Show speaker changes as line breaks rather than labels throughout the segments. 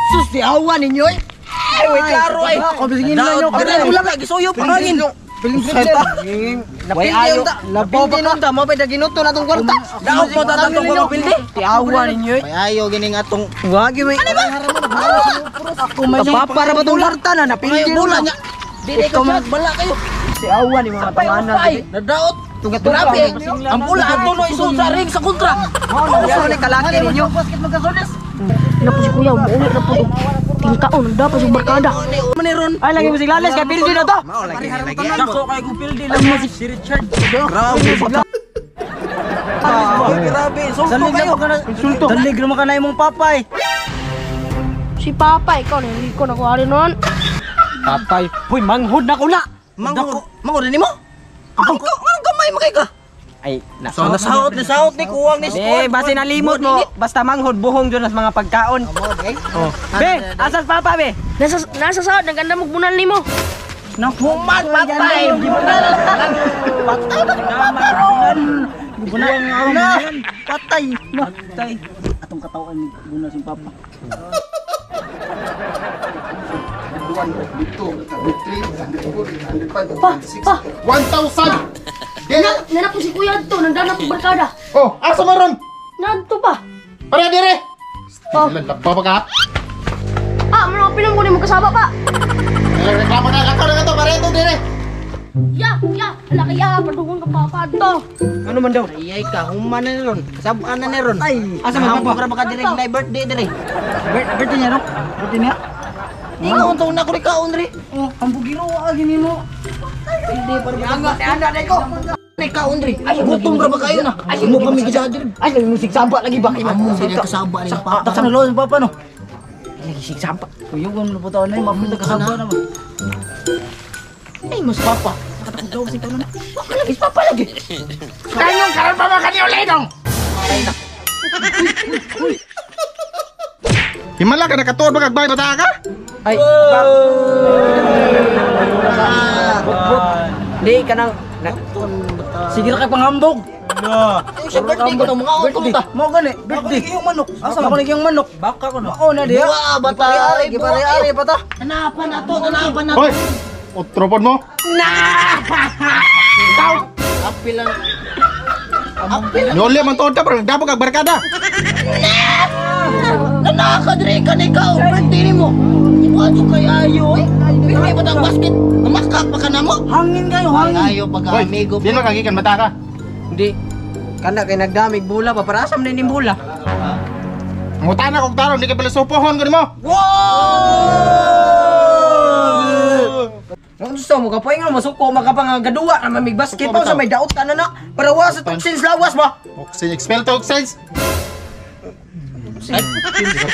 Sus, di awa ninyo eh.
Ay, wait, klaro ay.
Ako, bisingin na nyo.
Ay, ulam lagi suyo pa hangin.
Piling fritter. Napildi unta. Napildi unta. Mo pa ginuto na tong kwarta.
Daog mo tatang ko pildi.
Di awa ninyo eh.
Ayaw gining atong
Wagi may. Ako may papara ba tong kwarta na napildi
Bola nya. Dili ko bala kayo.
Si awa ni mga tamanan.
Nadaot.
Tugat-tugat.
Grabe. Ang pula ato no isun sa ring sa kontra.
Ano ni kalaki ninyo?
Napo si kuya, umuwi na po. Tingkaon, dapat yung barkada.
Maniron.
Ay, lagi mo siglales, kaya pildi na to.
Nako kay ko pildi lang mo si Richard. Grabe. Grabe. Sulto kayo.
Insulto. Dalig naman ka na imong papay.
Si Papa, ikaw na hindi ko nakuha rin nun.
Papay. Uy, manghod na ko na.
Mango rin mo? Ang gamay makay ka.
Ay,
Nasahot ni kuwang ni
Eh, basta nalimot mo. Basta manghod, buhong dyan as mga pagkaon. Oh. Be, asas papa, be.
Nasa sahod, naganda magbunan ni mo.
Nakuman patay.
Buwan na. Patay.
Patay.
Atong katawan ni Buna si papa.
Pa!
1,000!
Nanak po si kuya to, nagdana po barkada.
Oh, asa maron?
Nanto pa.
Para dire.
Oh.
Lalapa pa ka.
Mga pinong mo kasama pa.
Reklamo na to, para ito dire.
Ya, alaki ya, padungon ka papa to.
Ano man daw?
Iyay ka, human na niron. Kasabaan na niron.
Ay,
Asa man papa baka direct na birthday dire.
birthday niya, no? Birthday niya?
Ingon taon na ko ri kaon ri.
Oh, ang bugiro gini mo.
Hindi pa rin. Anga ko. May kaon ri. Ay gutom ra ba kayo na? Ay mo kami gidadir.
Ay, musik sampa lagi ba kayo?
Amo sila kasaba ni papa.
Taksan na lo papa no. Lagi sig sampa. Kuyo kung luputawan na mapinta kasama naman.
Ay mas papa. Nakatakot daw si kanon. Papa lagi papa lagi.
Kanong karon pa mga kanyo lenong. Himala ka nakatuod ba kagbay bata ka?
Ay, di ka nang sige na kay panghambog.
Sa birthday ko to mga auto ta.
Mo gani, birthday.
Yung manok.
Asa ako naging manok? Baka ko na. Oo na diya.
Wa bata.
Gipari-ari pa ta.
Hanapan na to, hanapan na.
Hoy! Otropon mo?
Apil lang. Apil lang.
Yole man tuod ka pero nagdabo kag barkada.
Nanaka dire ka ni ikaw. Birthday mo. Iwato kay ayo eh. Pinay ba tang basket? Namakak pa ka na mo?
Hangin kayo, hangin.
Ayo pag
Hoy,
amigo.
di man kagikan mata ka.
Hindi. Kana kay nagdamig bula pa para asam din ning bula.
Ngutana kog taron di ka pala supohon gani mo.
Ang gusto mo kapoy nga masuko makapangagadua na mamig basket pa sa may daot ka na na. Para wa sa toxins lawas ba?
Oxygen expel to oxygen. Sa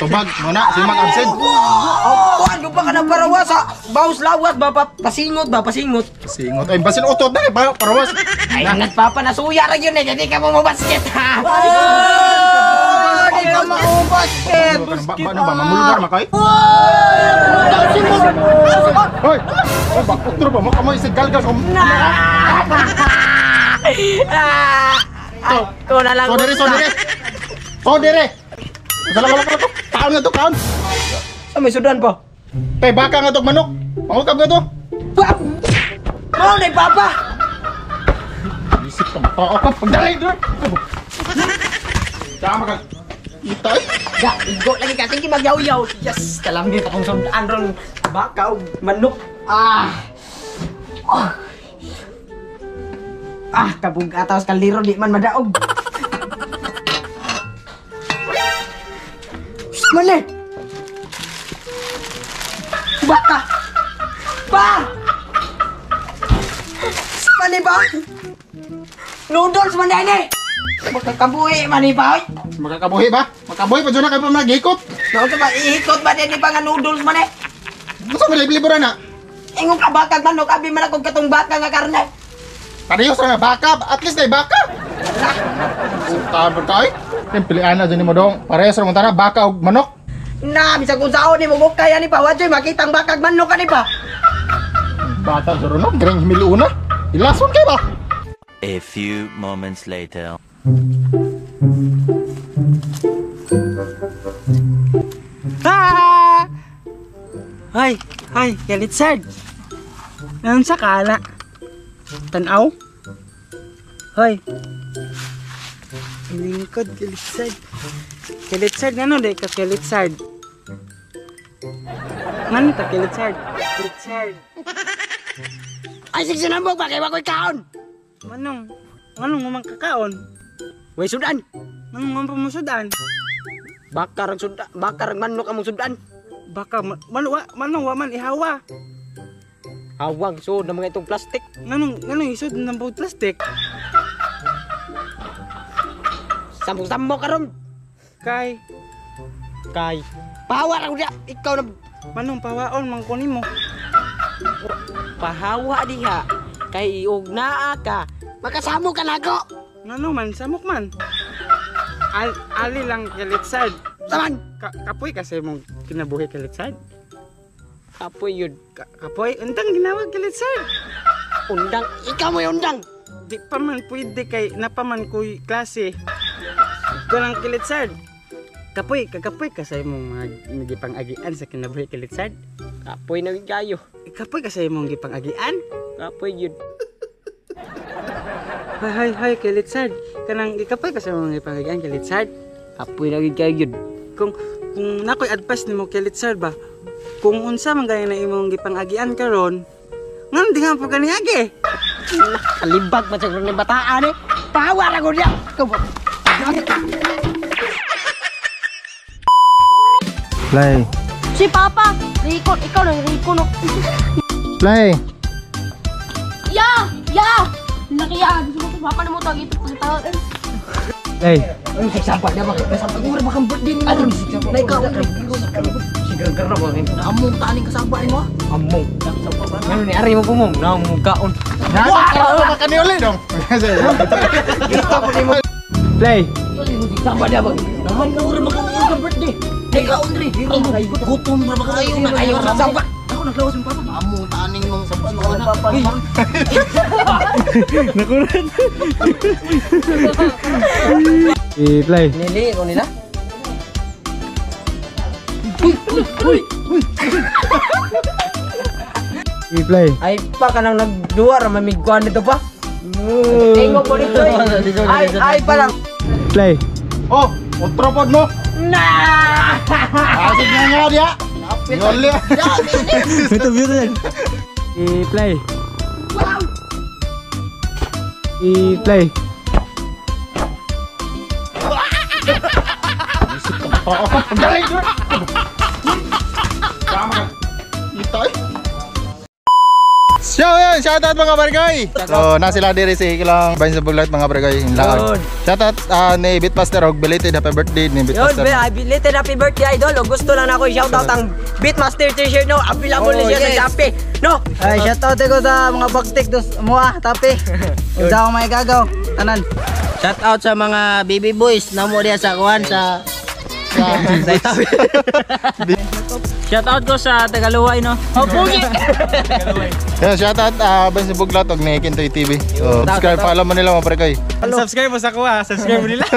tubag mo na si Mang Absent.
Kuan ko pa ka na para wa sa baus lawas ba pasingot ba pasingot.
Singot ay basin utot na ba parawas.
Ay ingat papa nasuya ra yun eh jadi ka mo basket ha. Di ka mo basket.
Ano ba mamulgar makay? Hoy! Oh, bakit tro ba mo kamoy si galgas om.
Ko na lang.
So dire. So dire. Wala to. Kaon nga to, kaon.
Sa may sudan pa.
Kay baka nga to manok. Mangukab nga to.
Mo ni papa.
Isip ka mata ka pagdalay do. Tama ka. Itoy.
Da, igo lagi ka tingki magyaw-yaw. Yes, kalambi ka kung sundan ron baka o manok. Kabug ataos kaliro di man madaog. Mane. Baka. Pa. Mane ba? Noodles man ini. Magkakabuhi man ni ba?
Makakabuhi ba? Makabuhi pa dyan na kayo pa mag-ikot.
Naon ka ba iikot ba din pa nga noodles man eh?
Gusto mo libre na?
Ingon ka bakag manok abi man akong katong baka nga karne.
Parehas na baka. At least na baka. Tahan mo tayo. Yung pilihan na dyan mo dong. Parehas na tara baka o manok.
Na, bisa kung saan ni mo kaya ni pa. Wadyoy, makitang bakag manok ka ni pa.
Bata sa runok. Garing himiliuna. Ilason kayo ba?
A few moments later.
Hay, kalitsad. Anong sa kana? Tanaw? Hay. Ilingkod, kalitsad. Kalitsad, ano di ka kalitsad? Ngano ta kalitsad? Kalitsad.
Ay, sige na mo, bakit wako'y kaon?
Manong mo kakaon?
Way sudan.
Manong mo pamusudan?
Bakar ang manok among sudan.
Baka manong wa man ihawa.
Awang so na mga itong plastic.
Nanong isod ng bawd plastic?
Sambong-sambong karon.
Kay
Pahawa ra ko diya. Ikaw na
manong pawaon mangkunin mo.
pahawa diha. Kay iog naa ka. Makasamo ka nako.
Ngano man samok man. Ali lang kalitsad.
Taman.
Kapoy kasi mong kinabuhi kalitsad.
Kapoy yun.
Kapoy untang ginawag kalitsad.
Undang. Ikaw mo yung undang.
Di pa man pwede kay napaman ko'y klase. Ito lang kalitsad. Kapoy kasi mong magipang-agian sa kinabuhi kalitsad.
Kapoy na gayo.
Kapoy kasi mong gipang-agian.
Kapoy yun.
Hay kalitsad. Kanang kapoy kasi mong gipang-agian kalitsad.
Kapoy na gayo yun.
Kung nakoy advice nimo kalitsad ba. Kung unsa man gaya na imong gipang-agian karon, ngan di nga po kaniagi.
Kalibag man sa ng bataan eh. Pahawa ra ko diya.
Play.
Si Papa, Rico, ikaw na Rico no.
Play.
Ya! Nakiyan, gusto ko Papa na mo tag ito pagtaon.
Play.
Ano si sampal na sampal ko ba kang birthday ni mo? Na ikaw. Sigar na ba? Among tani kasabay mo. Among. Ngano ni ari mo pumong na mong kaon.
Nasa ka ni ulit dong.
Ito ko ni mo.
Play.
Sampal na ba? Naman na ora magkang birthday. Ikaw Andre. Gutom ra ba kayo na kayo sa sampal. Ako naglawas mo papa. Among taning mong sampal mo na.
Nakuran. Play.
Nili ko nila.
Play.
Ay pa ka nang nagduwa ra mamigkuan dito pa. Tingo ko dito. Ay pa lang.
Play. Oh, otro pod mo.
Na!
Asig nga dia. Ngoli. Ito beauty yan. Play.
Wow!
Play. Dali. So yun, shoutout mga barangay. So na sila diri sa ilang bayan sa Buglat mga barangay in lahat. Shoutout ni Beatmaster og belated happy birthday ni Beatmaster.
Belated happy birthday idol. O gusto lang ako i-shoutout ang Beatmaster t-shirt no. Available na siya sa Shopee. No?
Ay shoutout ko sa mga bagtik dos mo tapi. Unsa may gagaw tanan.
Shout out sa mga baby boys na mo diya sa kuhan sa Shout out ko sa Tagaluway no. Oh, pugi.
Yeah, shoutout bayan sa Buglat og ni Kintoy TV. So subscribe follow mo nila mga barangay.
Subscribe mo sa kuha, subscribe mo nila.